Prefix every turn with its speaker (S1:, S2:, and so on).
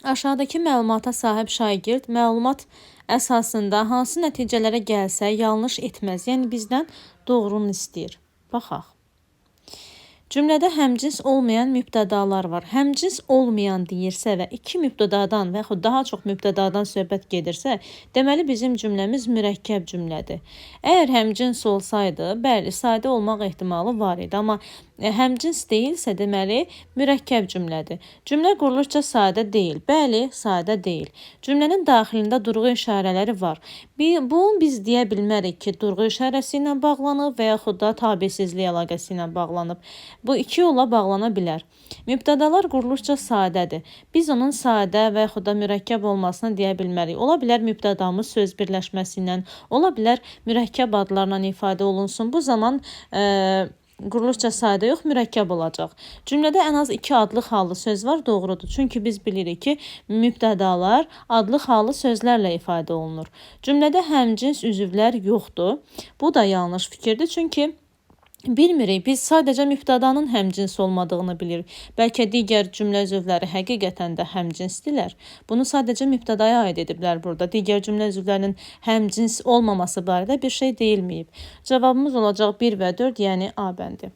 S1: Aşağıdakı məlumata sahib şagird məlumat əsasında hansı nəticələrə gəlsə yanlış etməz. Yəni bizdən doğrunu istəyir. Baxaq. Cümlədə həmcins olmayan mübtədalar var. Həmcins olmayan deyirsə və iki mübtədadan və yaxud daha çox mübtədadan söhbət gedirsə, deməli bizim cümləmiz mürəkkəb cümlədir. Əgər həmcins olsaydı, bəli, sadə olmaq ehtimalı var idi, amma həmcins deyilsə, deməli mürəkkəb cümlədir. Cümlə quruluşca sadə deyil. Bəli, sadə deyil. Cümlənin daxilində durğu işarələri var. Bunu biz deyə bilmərik ki, durğu işarəsi ilə bağlanıb və yaxud da tabesizlik əlaqəsi ilə bağlanıb. Bu iki yolla bağlana bilər. Mübtədalar quruluşca sadədir. Biz onun sadə və yaxud da mürəkkəb olmasını deyə bilmərik. Ola bilər mübtədamız söz birləşməsi ilə, ola bilər mürəkkəb adlarla ifadə olunsun. Bu zaman quruluşca sadə yox, mürəkkəb olacaq. Cümlədə ən az 2 adlı xallı söz var, doğrudur. Çünki biz bilirik ki, mübtədalar adlı xallı sözlərlə ifadə olunur. Cümlədə həmcins üzvlər yoxdur. Bu da yanlış fikirdir, çünki bilmirik, biz sadəcə mübtədanın həmcins olmadığını bilirik. Bəlkə digər cümlə üzvləri həqiqətən də həmcinsdirlər. Bunu sadəcə mübtədaya aid ediblər burada. Digər cümlə üzvlərinin həmcins olmaması barədə bir şey deyilməyib. Cavabımız olacaq 1 və 4, yəni A bəndi.